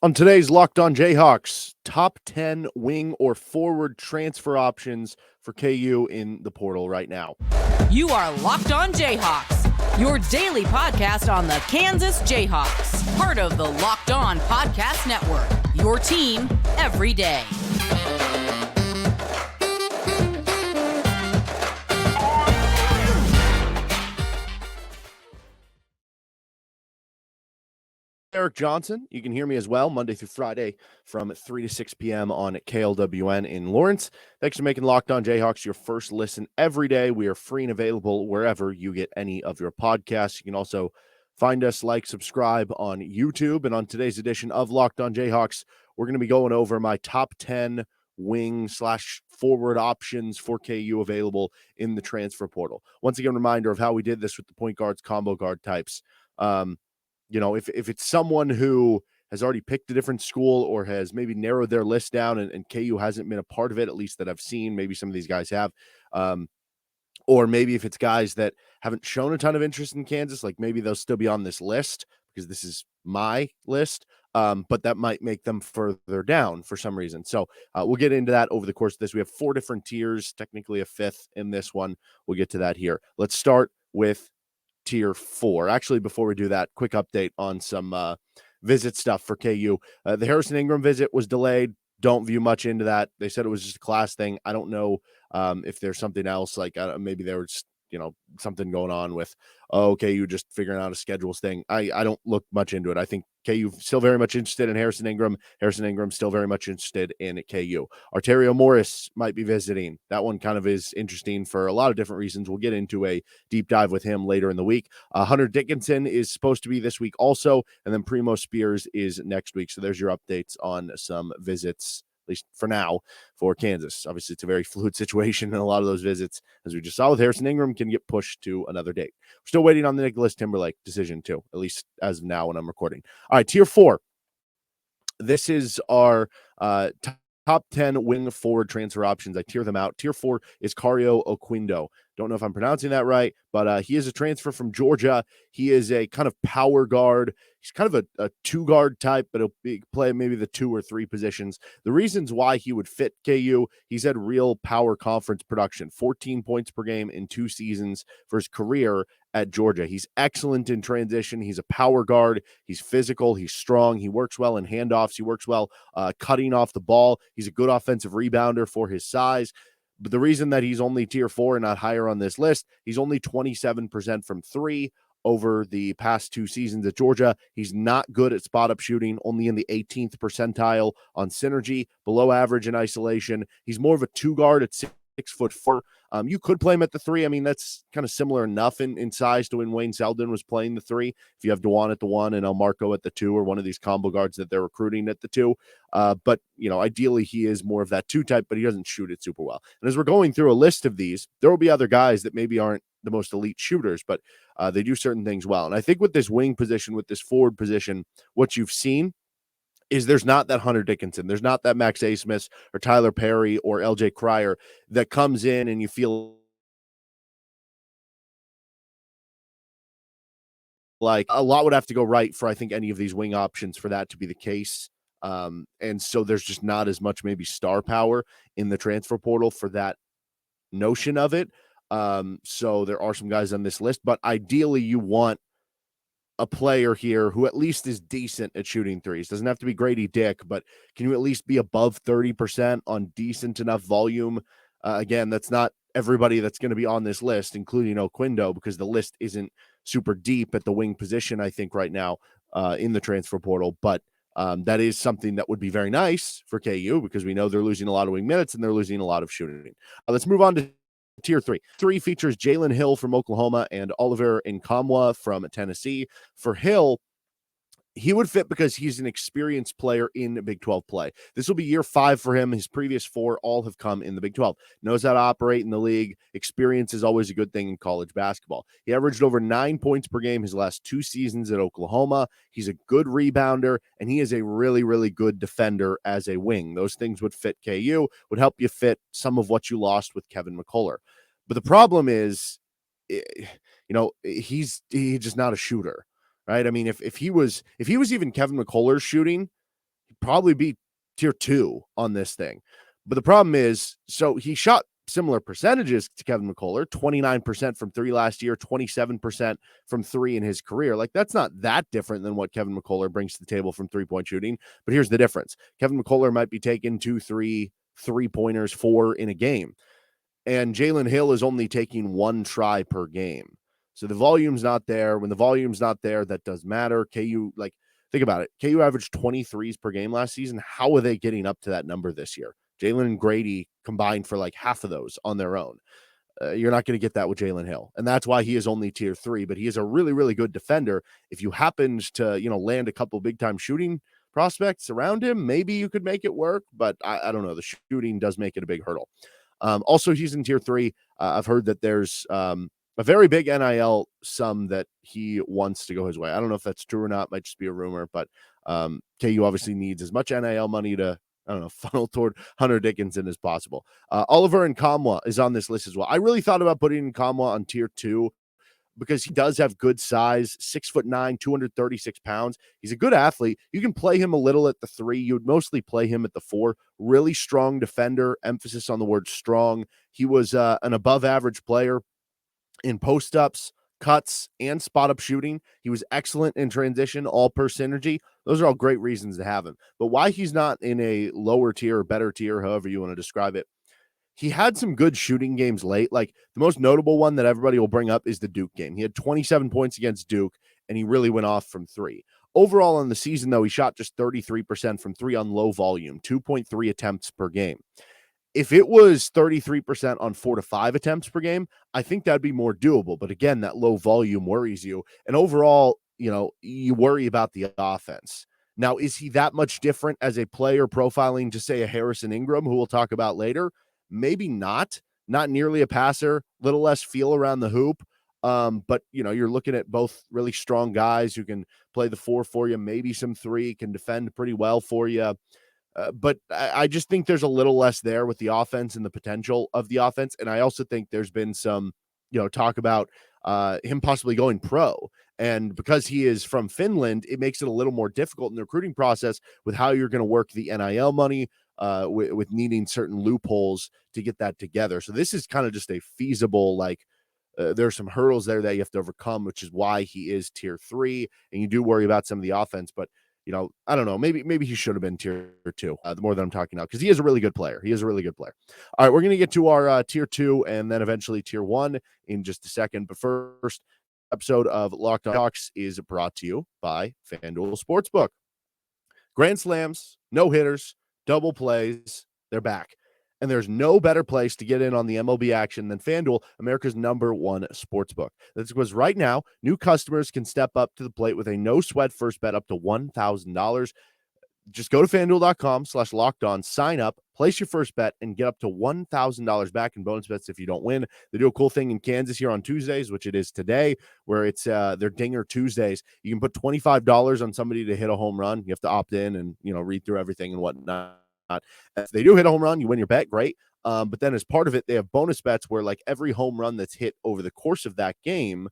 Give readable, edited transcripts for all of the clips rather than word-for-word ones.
On today's Locked On Jayhawks, top 10 wing or forward transfer options for KU in the portal right now. You are Locked On Jayhawks, your daily podcast on the Kansas Jayhawks, part of the Locked On Podcast Network, your team every day. Eric Johnson. You can hear me as well Monday through Friday from 3 to 6 p.m. on KLWN in Lawrence. Thanks for making Locked On Jayhawks your first listen every day. We are free and available wherever you get any of your podcasts. You can also find us, subscribe on YouTube. And on today's edition of Locked On Jayhawks, we're going to be going over my top 10 wing/forward options for KU available in the transfer portal. Once again, reminder of how we did this with the point guards, combo guard types. If it's someone who has already picked a different school or has maybe narrowed their list down and KU hasn't been a part of it, at least that I've seen, maybe some of these guys have, or maybe if it's guys that haven't shown a ton of interest in Kansas, like maybe they'll still be on this list because this is my list, but that might make them further down for some reason. So we'll get into that over the course of this. We have 4 different tiers, technically a 5th in this one. We'll get to that here. Let's start with tier 4. Actually, before we do that, quick update on some visit stuff for KU. The Harrison Ingram visit was delayed. Don't view much into that. They said it was just a class thing. I don't know if there's something else, maybe there was something going on with KU just figuring out a schedules thing. I don't look much into it. I think KU still very much interested in Harrison Ingram. Harrison Ingram still very much interested in KU. Arterio Morris might be visiting. That one kind of is interesting for a lot of different reasons. We'll get into a deep dive with him later in the week. Hunter Dickinson is supposed to be this week also, and then Primo Spears is next week. So there's your updates on some visits, at least for now, for Kansas. Obviously, it's a very fluid situation, and a lot of those visits, as we just saw with Harrison Ingram, can get pushed to another date. We're still waiting on the Nicholas Timberlake decision, too, at least as of now when I'm recording. All right, tier 4. This is our top 10 wing forward transfer options. I tier them out. Tier 4 is Kario Oquendo. Don't know if I'm pronouncing that right, but he is a transfer from Georgia. He is a kind of power guard. He's kind of a 2-guard type, but he'll play maybe the 2 or 3 positions. The reasons why he would fit KU, he's had real power conference production, 14 points per game in 2 seasons for his career at Georgia. He's excellent in transition. He's a power guard. He's physical. He's strong. He works well in handoffs. He works well cutting off the ball. He's a good offensive rebounder for his size. But the reason that he's only tier 4 and not higher on this list, he's only 27% from 3 over the past 2 seasons at Georgia. He's not good at spot-up shooting, only in the 18th percentile on synergy, below average in isolation. He's more of a 2-guard at 6'4". You could play him at the 3. I mean, that's kind of similar enough in size to when Wayne Selden was playing the 3. If you have Dewan at the 1 and El Marco at the 2, or one of these combo guards that they're recruiting at the 2. But, ideally he is more of that 2 type, but he doesn't shoot it super well. And as we're going through a list of these, there will be other guys that maybe aren't the most elite shooters, but they do certain things well. And I think with this wing position, with this forward position, what you've seen is there's not that Hunter Dickinson. There's not that Max A. Smith or Tyler Perry or LJ Cryer that comes in and you feel like a lot would have to go right for, I think, any of these wing options for that to be the case. And so there's just not as much maybe star power in the transfer portal for that notion of it. So there are some guys on this list, but ideally you want a player here who at least is decent at shooting threes. Doesn't have to be Grady Dick, but can you at least be above 30% on decent enough volume? Again, that's not everybody that's going to be on this list, including Oquendo, because the list isn't super deep at the wing position, I think, right now in the transfer portal. But that is something that would be very nice for KU because we know they're losing a lot of wing minutes and they're losing a lot of shooting. Let's move on to tier 3. 3 features Jalen Hill from Oklahoma and Olivier Nkamhoua from Tennessee. For Hill, he would fit because he's an experienced player in Big 12 play. This will be year 5 for him. His previous 4 all have come in the Big 12. Knows how to operate in the league. Experience is always a good thing in college basketball. He averaged over 9 points per game his last 2 seasons at Oklahoma. He's a good rebounder, and he is a really, really good defender as a wing. Those things would fit KU, would help you fit some of what you lost with Kevin McCullough. But the problem is, he's just not a shooter. Right. I mean, if he was even Kevin McCullough's shooting, probably be tier 2 on this thing. But the problem is, so he shot similar percentages to Kevin McCullough, 29% from 3 last year, 27% from 3 in his career. Like, that's not that different than what Kevin McCullough brings to the table from 3-point shooting. But here's the difference. Kevin McCullough might be taking 2, 3 3-pointers, 4 in a game. And Jalen Hill is only taking 1 try per game. So the volume's not there. When the volume's not there, that does matter. KU, like, think about it. KU averaged 23s per game last season. How are they getting up to that number this year? Jalen and Grady combined for like half of those on their own. You're not going to get that with Jalen Hill. And that's why he is only tier 3, but he is a really, really good defender. If you happened to, land a couple big time shooting prospects around him, maybe you could make it work, but I don't know. The shooting does make it a big hurdle. Also, he's in tier 3. I've heard that there's a very big NIL sum that he wants to go his way. I don't know if that's true or not. Might just be a rumor, but KU obviously needs as much NIL money to, funnel toward Hunter Dickinson as possible. Olivier Nkamhoua is on this list as well. I really thought about putting Nkamhoua on tier 2 because he does have good size, 6'9", 236 pounds. He's a good athlete. You can play him a little at the 3. You would mostly play him at the 4. Really strong defender, emphasis on the word strong. He was an above average player in post-ups, cuts, and spot-up shooting. He was excellent in transition, all-per synergy. Those are all great reasons to have him. But why he's not in a lower tier or better tier, however you want to describe it, he had some good shooting games late. Like, the most notable one that everybody will bring up is the Duke game. He had 27 points against Duke, and he really went off from 3. Overall on the season, though, he shot just 33% from 3 on low volume, 2.3 attempts per game. If it was 33% on 4 to 5 attempts per game, I think that'd be more doable. But again, that low volume worries you. And overall, you worry about the offense. Now, is he that much different as a player profiling to, say, a Harrison Ingram, who we'll talk about later? Maybe not. Not nearly a passer, little less feel around the hoop. But, you're looking at both really strong guys who can play the 4 for you, maybe some 3, can defend pretty well for you. But I just think there's a little less there with the offense and the potential of the offense. And I also think there's been some, talk about him possibly going pro. And because he is from Finland, it makes it a little more difficult in the recruiting process with how you're going to work the NIL money, with needing certain loopholes to get that together. So this is kind of just a feasible, there's some hurdles there that you have to overcome, which is why he is tier 3. And you do worry about some of the offense, but I don't know. Maybe he should have been tier 2. The more that I'm talking about, because he is a really good player. He is a really good player. All right, we're going to get to our tier 2 and then eventually tier 1 in just a second. But first, episode of Locked On Jayhawks is brought to you by FanDuel Sportsbook. Grand slams, no hitters, double plays, they're back. And there's no better place to get in on the MLB action than FanDuel, America's #1 sportsbook. That's because right now, new customers can step up to the plate with a no-sweat first bet up to $1,000. Just go to FanDuel.com/lockedon, sign up, place your first bet, and get up to $1,000 back in bonus bets if you don't win. They do a cool thing in Kansas here on Tuesdays, which it is today, where it's their Dinger Tuesdays. You can put $25 on somebody to hit a home run. You have to opt in and, read through everything and whatnot. If they do hit a home run, you win your bet, great. But then as part of it, they have bonus bets where, like, every home run that's hit over the course of that game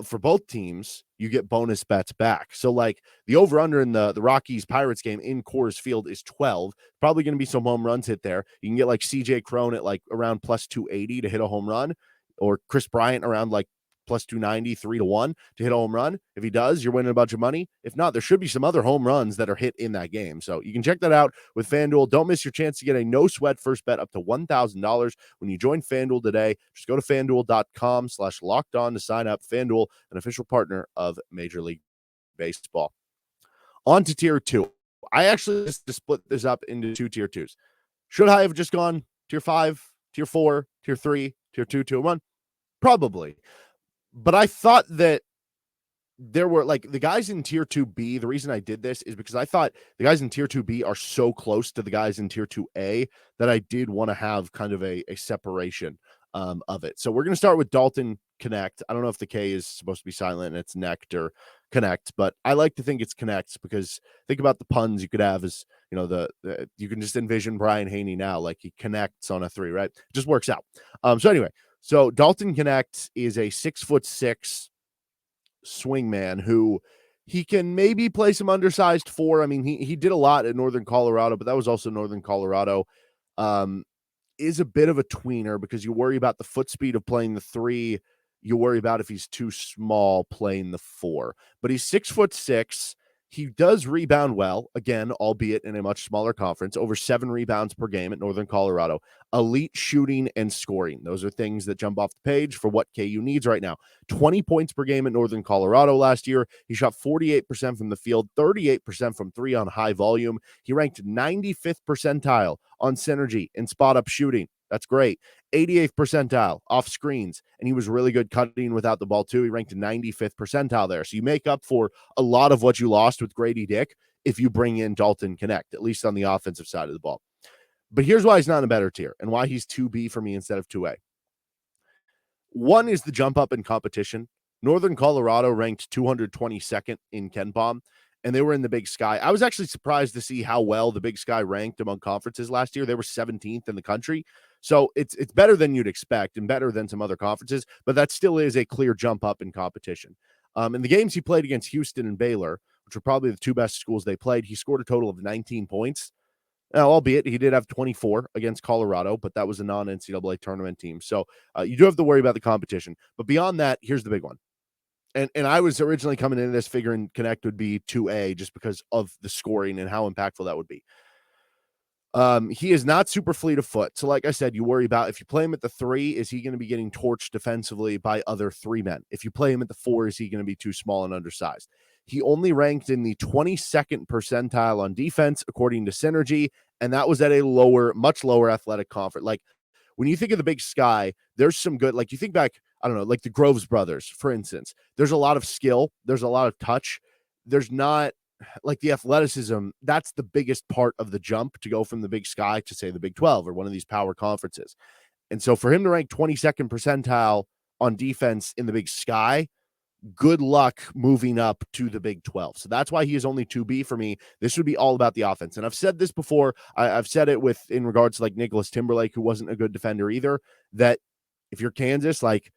for both teams, you get bonus bets back. So, like, the over-under in the Rockies-Pirates game in Coors Field is 12. Probably going to be some home runs hit there. You can get, like, CJ Cron at, like, around plus 280 to hit a home run, or Chris Bryant around, like, plus 290, 3-1 to hit a home run. If he does, you're winning a bunch of money. If not, there should be some other home runs that are hit in that game. So you can check that out with FanDuel. Don't miss your chance to get a no-sweat first bet up to $1,000 when you join FanDuel today. Just go to FanDuel.com/lockedon to sign up. FanDuel, an official partner of Major League Baseball. On to tier 2. I actually just split this up into 2 tier 2s. Should I have just gone tier 5, tier 4, tier 3, tier 2, tier 1? Probably. But I thought that there were, like, the guys in tier 2B. The reason I did this is because I thought the guys in tier 2B are so close to the guys in tier 2A that I did want to have kind of a separation of it. So we're going to start with Dalton Knecht. I don't know if the K is supposed to be silent and it's Knecht or Knecht, but I like to think it's Knecht because think about the puns you could have as, you can just envision Brian Haney now, like he connects on a 3, right? It just works out. So anyway, so Dalton Knecht is a 6'6" swingman who He can maybe play some undersized 4. I mean, he did a lot at Northern Colorado, but that was also Northern Colorado. Is a bit of a tweener because you worry about the foot speed of playing the 3. You worry about if he's too small playing the 4. But he's 6'6". He does rebound well, again, albeit in a much smaller conference, over 7 rebounds per game at Northern Colorado. Elite shooting and scoring. Those are things that jump off the page for what KU needs right now. 20 points per game at Northern Colorado last year. He shot 48% from the field, 38% from 3 on high volume. He ranked 95th percentile on synergy and spot-up shooting. That's great. 88th percentile off screens, and he was really good cutting without the ball too. He ranked 95th percentile there. So you make up for a lot of what you lost with Grady Dick if you bring in Dalton Knecht, at least on the offensive side of the ball. But here's why he's not in a better tier and why he's 2B for me instead of 2A. One is the jump up in competition. Northern Colorado ranked 222nd in KenPom, and they were in the Big Sky. I was actually surprised to see how well the Big Sky ranked among conferences last year. They were 17th in the country. So it's better than you'd expect and better than some other conferences, but that still is a clear jump up in competition. In the games he played against Houston and Baylor, which were probably the 2 best schools they played, he scored a total of 19 points. Now, albeit he did have 24 against Colorado, but that was a non-NCAA tournament team. So you do have to worry about the competition. But beyond that, here's the big one. And I was originally coming into this figuring Knecht would be 2A just because of the scoring and how impactful that would be. He is not super fleet of foot. So like I said, you worry about if you play him at the 3, is he going to be getting torched defensively by other 3 men? If you play him at the 4, is he going to be too small and undersized? He only ranked in the 22nd percentile on defense, according to Synergy, and that was at a much lower athletic conference. Like when you think of the Big Sky, there's some good, like you think back, I don't know, like the Groves brothers, for instance. There's a lot of skill. There's a lot of touch. There's not like the athleticism. That's the biggest part of the jump to go from the Big Sky to, say, the Big 12 or one of these power conferences. And so for him to rank 22nd percentile on defense in the Big Sky, good luck moving up to the Big 12. So that's why he is only 2B for me. This would be all about the offense. And I've said this before. I've said it in regards to like Nicholas Timberlake, who wasn't a good defender either, that if you're Kansas, like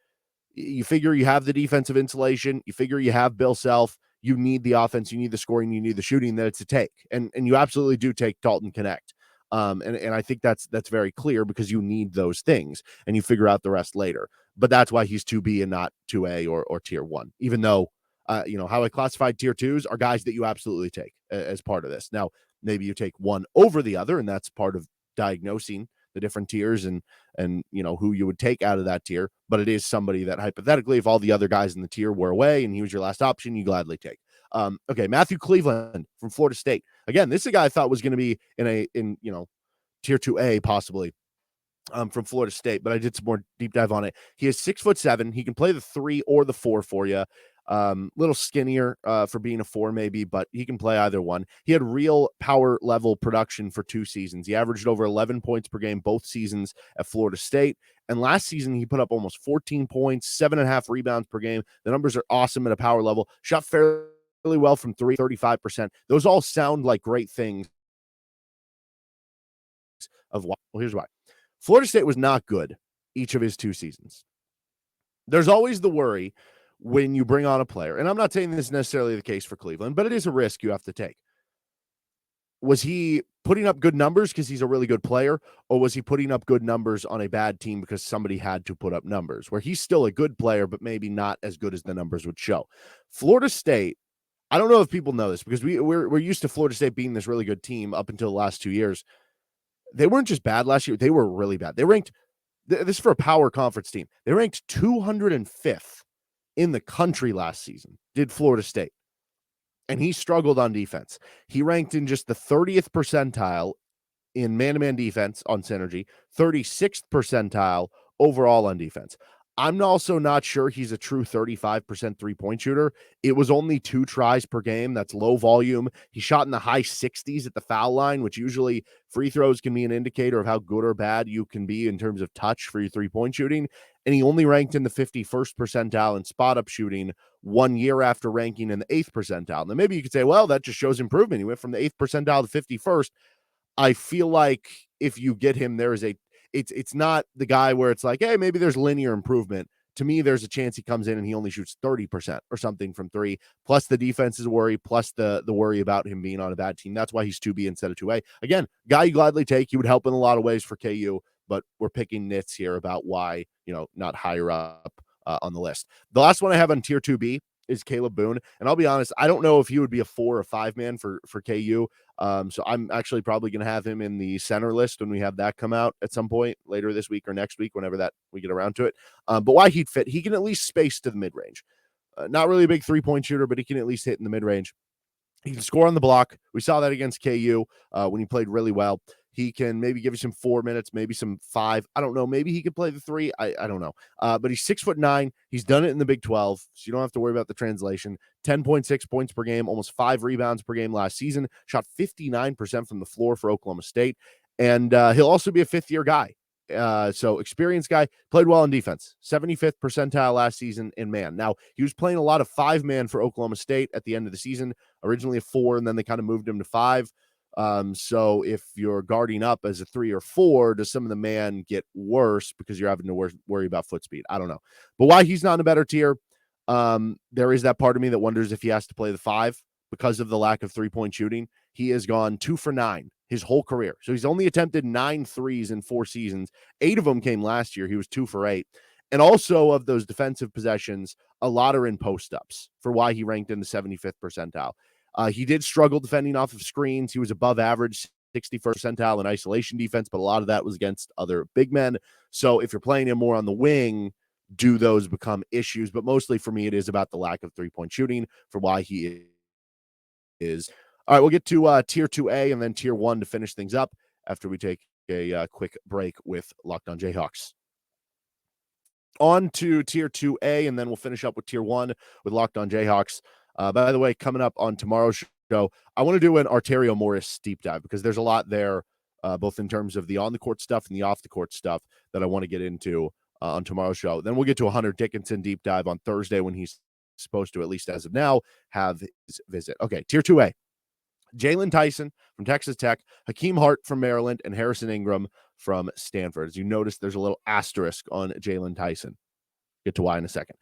you figure you have the defensive insulation, you figure you have Bill Self, you need the offense, you need the scoring, you need the shooting that it's a take. And you absolutely do take Dalton Knecht. And I think that's very clear because you need those things and you figure out the rest later. But that's why he's 2B and not 2A or tier 1, even though, how I classified tier 2s are guys that you absolutely take as part of this. Now, maybe you take one over the other, and that's part of diagnosing the different tiers and who you would take out of that tier. But it is somebody that hypothetically, if all the other guys in the tier were away and he was your last option, you gladly take. Okay, Matthew Cleveland from Florida State. Again, this is a guy I thought was going to be in tier 2A possibly. From Florida State, but I did some more deep dive on it. He is 6'7". He can play the 3 or the 4 for you. Little skinnier for being a 4 maybe, but he can play either one. He had real power level production for 2 seasons. He averaged over 11 points per game both seasons at Florida State. And last season, he put up almost 14 points, 7.5 rebounds per game. The numbers are awesome at a power level. Shot fairly well from 3, 35%. Those all sound like great things. Well, here's why. Florida State was not good each of his 2 seasons. There's always the worry when you bring on a player, and I'm not saying this is necessarily the case for Cleveland, but it is a risk you have to take. Was he putting up good numbers because he's a really good player, or was he putting up good numbers on a bad team because somebody had to put up numbers, where he's still a good player, but maybe not as good as the numbers would show? Florida State, I don't know if people know this because we're used to Florida State being this really good team up until the last 2 years. They weren't just bad last year. They were really bad. They ranked, this is for a power conference team, they ranked 205th in the country last season, did Florida State. And he struggled on defense. He ranked in just the 30th percentile in man-to-man defense on Synergy, 36th percentile overall on defense. I'm also not sure he's a true 35% three-point shooter. It was only 2 tries per game. That's low volume. He shot in the high 60s at the foul line, which usually free throws can be an indicator of how good or bad you can be in terms of touch for your three-point shooting. And he only ranked in the 51st percentile in spot-up shooting 1 year after ranking in the 8th percentile. Now, maybe you could say, well, that just shows improvement. He went from the 8th percentile to 51st. I feel like if you get him, there is it's not the guy where it's like, hey, maybe there's linear improvement. to me, there's a chance he comes in and he only shoots 30% or something from three, plus the defense is a worry, plus the worry about him being on a bad team. That's why he's 2B instead of 2A. Again, guy you gladly take. He would help in a lot of ways for KU, but we're picking nits here about why, not higher up on the list. The last one I have on tier 2B is Kalib Boone. And I'll be honest, I don't know if he would be a 4 or 5 man for KU. So I'm actually probably going to have him in the center list when we have that come out at some point later this week or next week, whenever that we get around to it. But why he'd fit, he can at least space to the mid-range. Not really a big 3-point shooter, but he can at least hit in the mid-range. He can score on the block. We saw that against KU when he played really well. He can maybe give you some 4 minutes, maybe some 5. I don't know. Maybe he could play the 3. I don't know. But he's 6'9". He's done it in the Big 12, so you don't have to worry about the translation. 10.6 points per game, almost 5 rebounds per game last season. Shot 59% from the floor for Oklahoma State. And he'll also be a fifth-year guy. So experienced guy, played well on defense. 75th percentile last season in man. Now, he was playing a lot of 5-man for Oklahoma State at the end of the season, originally a 4, and then they kind of moved him to 5. So if you're guarding up as a 3 or 4, does some of the man get worse because you're having to worry about foot speed? I don't know. But why he's not in a better tier, there is that part of me that wonders if he has to play the 5 because of the lack of 3-point shooting. He has gone 2 for 9 his whole career. So he's only attempted 9 threes in 4 seasons. 8 of them came last year. He was 2 for 8. And also of those defensive possessions, a lot are in post-ups for why he ranked in the 75th percentile. He did struggle defending off of screens. He was above average, 61st percentile in isolation defense, but a lot of that was against other big men. So if you're playing him more on the wing, do those become issues? But mostly for me, it is about the lack of 3-point shooting for why he is. All right, we'll get to tier 2A and then tier 1 to finish things up after we take a quick break with Locked On Jayhawks. On to tier 2A, and then we'll finish up with tier 1 with Locked On Jayhawks. By the way, coming up on tomorrow's show, I want to do an Arterio Morris deep dive because there's a lot there, both in terms of the on-the-court stuff and the off-the-court stuff that I want to get into on tomorrow's show. Then we'll get to a Hunter Dickinson deep dive on Thursday when he's supposed to, at least as of now, have his visit. Okay, tier 2A. Jaylon Tyson from Texas Tech, Hakeem Hart from Maryland, and Harrison Ingram from Stanford. As you notice, there's a little asterisk on Jaylon Tyson. Get to why in a second.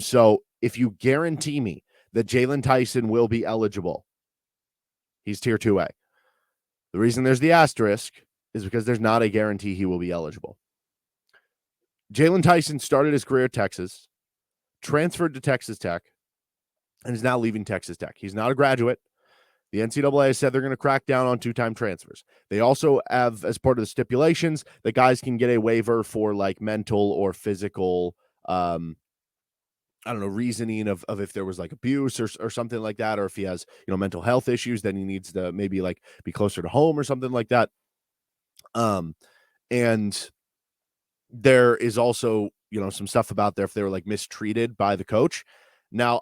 So if you guarantee me that Jaylon Tyson will be eligible, he's tier 2A. The reason there's the asterisk is because there's not a guarantee he will be eligible. Jaylon Tyson started his career at Texas, transferred to Texas Tech, and is now leaving Texas Tech. He's not a graduate. The NCAA has said they're going to crack down on 2-time transfers. They also have, as part of the stipulations, that guys can get a waiver for like mental or physical reasoning of if there was like abuse or something like that, or if he has, mental health issues, then he needs to maybe like be closer to home or something like that. And there is also, some stuff about there if they were like mistreated by the coach. Now,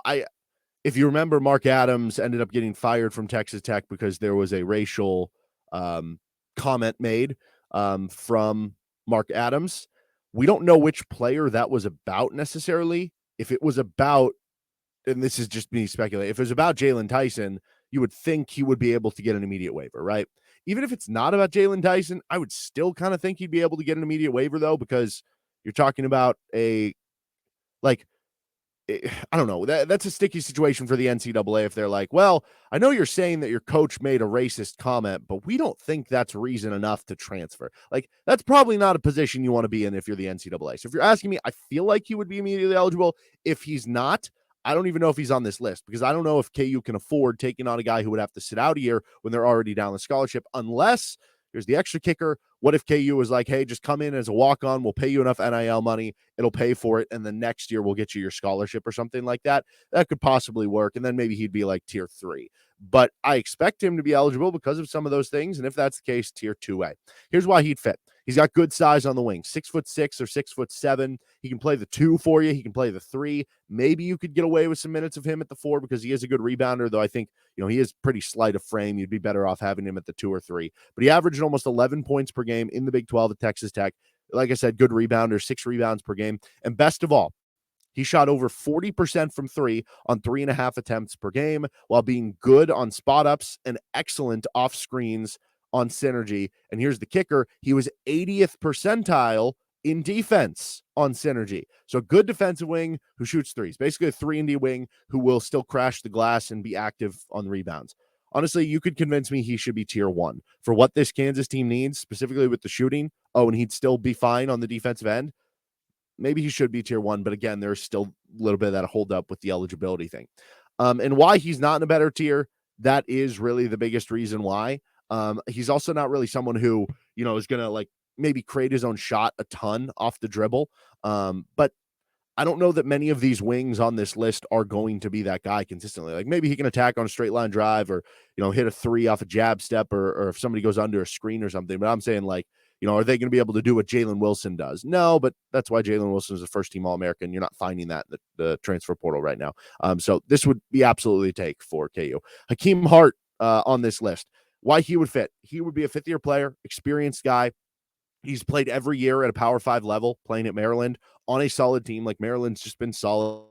if you remember, Mark Adams ended up getting fired from Texas Tech because there was a racial comment made from Mark Adams. We don't know which player that was about necessarily. If it was about, and this is just me speculating, if it was about Jaylon Tyson, you would think he would be able to get an immediate waiver, right? Even if it's not about Jaylon Tyson, I would still kind of think he'd be able to get an immediate waiver, though, because you're talking about I don't know. That's a sticky situation for the NCAA if they're like, well, I know you're saying that your coach made a racist comment, but we don't think that's reason enough to transfer. Like, that's probably not a position you want to be in if you're the NCAA. So if you're asking me, I feel like he would be immediately eligible. If he's not, I don't even know if he's on this list because I don't know if KU can afford taking on a guy who would have to sit out a year when they're already down the scholarship, unless here's the extra kicker. What if KU was like, hey, just come in as a walk-on. We'll pay you enough NIL money. It'll pay for it. And then next year we'll get you your scholarship or something like that. That could possibly work. And then maybe he'd be like tier 3. But I expect him to be eligible because of some of those things. And if that's the case, tier 2A. Here's why he'd fit. He's got good size on the wing, 6'6" or 6'7". He can play the 2 for you. He can play the 3. Maybe you could get away with some minutes of him at the 4 because he is a good rebounder, though I think, he is pretty slight of frame. You'd be better off having him at the 2 or 3. But he averaged almost 11 points per game in the Big 12 at Texas Tech. Like I said, good rebounder, 6 rebounds per game. And best of all, he shot over 40% from 3 on 3.5 attempts per game while being good on spot ups and excellent off screens on synergy. And here's the kicker. He was 80th percentile in defense on synergy. So good defensive wing who shoots threes, basically a 3-and-D wing who will still crash the glass and be active on the rebounds. Honestly, you could convince me he should be tier 1 for what this Kansas team needs, specifically with the shooting. Oh, and he'd still be fine on the defensive end. Maybe he should be tier 1, but again, there's still a little bit of that hold up with the eligibility thing. And why he's not in a better tier, that is really the biggest reason why. He's also not really someone who, is going to like maybe create his own shot a ton off the dribble. But I don't know that many of these wings on this list are going to be that guy consistently. Like maybe he can attack on a straight line drive or, hit a 3 off a jab step or if somebody goes under a screen or something. But I'm saying like, are they going to be able to do what Jalen Wilson does? No, but that's why Jalen Wilson is a first-team All-American. You're not finding that in the transfer portal right now. So this would be absolutely a take for KU. Hakeem Hart on this list. Why he would fit? He would be a fifth-year player, experienced guy. He's played every year at a Power 5 level, playing at Maryland on a solid team. Like Maryland's just been solid.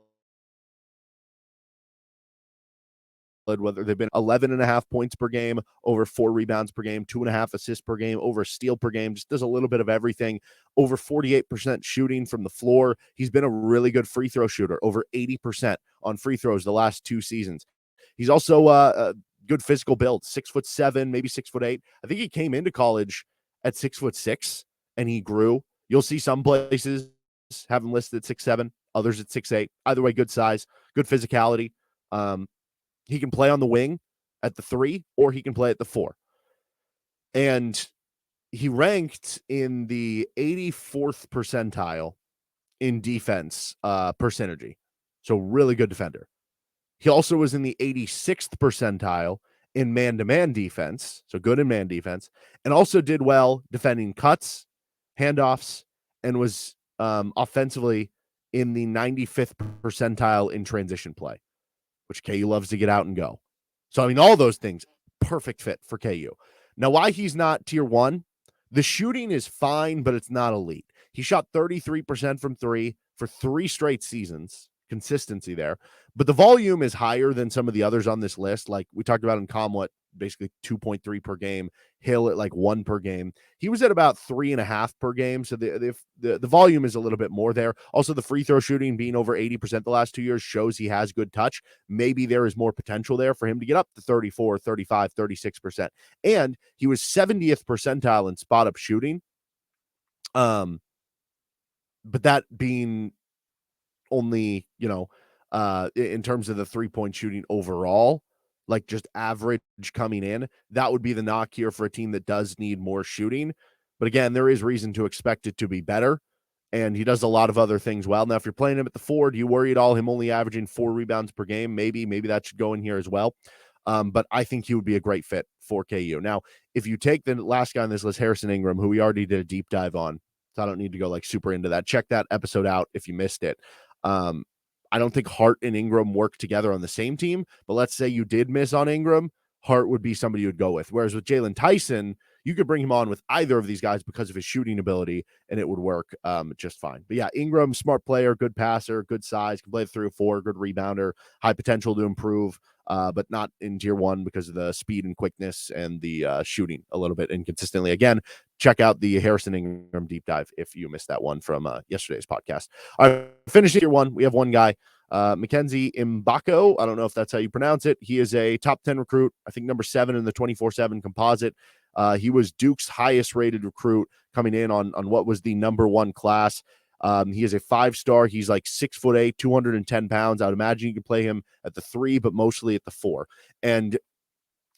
Whether they've been 11.5 points per game, over 4 rebounds per game, 2.5 assists per game, over a steal per game, just does a little bit of everything. Over 48% shooting from the floor. He's been a really good free throw shooter, over 80% on free throws the last 2 seasons. He's also a good physical build, 6'7", maybe 6'8". I think he came into college at 6'6", and he grew. You'll see some places have him listed at 6'7", others at 6'8". Either way, good size, good physicality. He can play on the wing at the 3, or he can play at the 4. And he ranked in the 84th percentile in defense per synergy. So really good defender. He also was in the 86th percentile in man-to-man defense. So good in man defense. And also did well defending cuts, handoffs, and was offensively in the 95th percentile in transition play, which KU loves to get out and go. So, I mean, all those things, perfect fit for KU. Now, why he's not tier 1, the shooting is fine, but it's not elite. He shot 33% from 3 for 3 straight seasons, consistency there. But the volume is higher than some of the others on this list. Like we talked about Nkamhoua, basically 2.3 per game, Hill at like 1 per game. He was at about 3.5 per game. So the volume is a little bit more there. Also, the free throw shooting being over 80% the last 2 years shows he has good touch. Maybe there is more potential there for him to get up to 34, 35, 36%. And he was 70th percentile in spot up shooting. But that being only, in terms of the 3-point shooting overall, like just average coming in, that would be the knock here for a team that does need more shooting. But again, there is reason to expect it to be better. And he does a lot of other things well. Now, if you're playing him at the 4, do you worry at all him only averaging 4 rebounds per game? Maybe that should go in here as well. But I think he would be a great fit for KU. Now, if you take the last guy on this list, Harrison Ingram, who we already did a deep dive on, so I don't need to go like super into that. Check that episode out if you missed it. I don't think Hart and Ingram work together on the same team, but let's say you did miss on Ingram, Hart would be somebody you would go with. Whereas with Jaylon Tyson, you could bring him on with either of these guys because of his shooting ability, and it would work just fine. But yeah, Ingram, smart player, good passer, good size, can play 3 or 4, good rebounder, high potential to improve, but not in tier 1 because of the speed and quickness and the shooting a little bit inconsistently. Again, check out the Harrison Ingram deep dive if you missed that one from yesterday's podcast. All right, finishing tier 1, we have one guy, Mackenzie Mgbako. I don't know if that's how you pronounce it. He is a top 10 recruit, I think number 7 in the 24/7 composite. He was Duke's highest rated recruit coming in on what was the number 1 class. He is a 5-star. He's like 6'8", 210 pounds. I would imagine you can play him at the 3, but mostly at the 4. And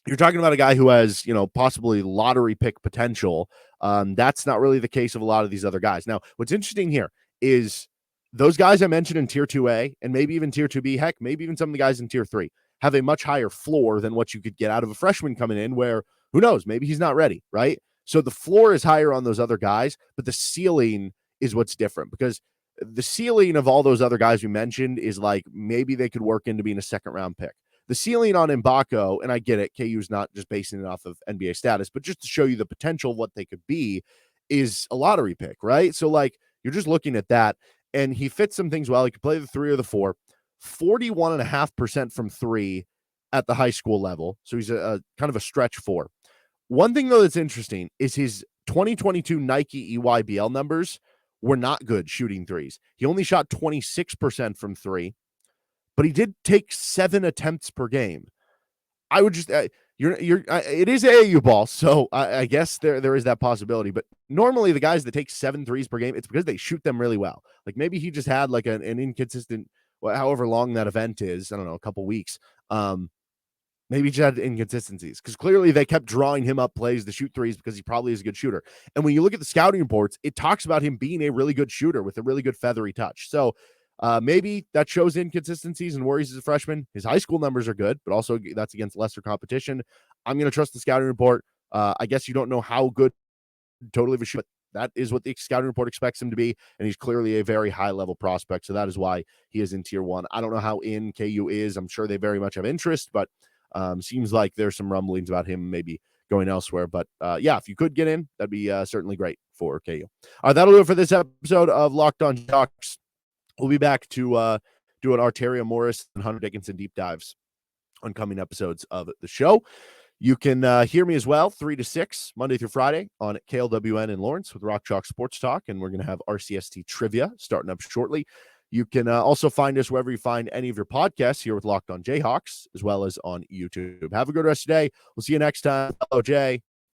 you're talking about a guy who has, possibly lottery pick potential. That's not really the case of a lot of these other guys. Now, what's interesting here is those guys I mentioned in tier 2A and maybe even tier 2B, heck, maybe even some of the guys in tier 3 have a much higher floor than what you could get out of a freshman coming in where, who knows, maybe he's not ready, right? So the floor is higher on those other guys, but the ceiling is what's different, because the ceiling of all those other guys we mentioned is like maybe they could work into being a 2nd-round pick. The ceiling on Mgbako, and I get it, KU's not just basing it off of NBA status, but just to show you the potential of what they could be, is a lottery pick, right? So like you're just looking at that, and he fits some things well. He could play the 3 or the 4, 41.5% from 3 at the high school level. So he's a kind of a stretch 4. One thing though that's interesting is his 2022 Nike EYBL numbers were not good shooting threes. He only shot 26% from three, but he did take 7 attempts per game. I would just it is AAU ball, so I guess there is that possibility. But normally the guys that take 7 threes per game, it's because they shoot them really well. Like maybe he just had like an inconsistent, however long that event is, I don't know, a couple weeks. Maybe he just had inconsistencies because clearly they kept drawing him up plays to shoot threes because he probably is a good shooter. And when you look at the scouting reports, it talks about him being a really good shooter with a really good feathery touch. So maybe that shows inconsistencies and worries as a freshman. His high school numbers are good, but also that's against lesser competition. I'm going to trust the scouting report. I guess you don't know how good totally of a shoot, but that is what the scouting report expects him to be, and he's clearly a very high-level prospect, so that is why he is in Tier 1. I don't know how in KU is. I'm sure they very much have interest, but seems like there's some rumblings about him maybe going elsewhere. But yeah, if you could get in, that'd be certainly great for KU. All right, that'll do it for this episode of Locked On Jayhawks. We'll be back to doing Arteria Morris and Hunter Dickinson deep dives on coming episodes of the show. You can hear me as well, 3 to 6, Monday through Friday on KLWN in Lawrence with Rock Chalk Sports Talk, and we're going to have RCST Trivia starting up shortly. You can also find us wherever you find any of your podcasts here with Locked On Jayhawks, as well as on YouTube. Have a good rest of the day. We'll see you next time. Hello, Jay.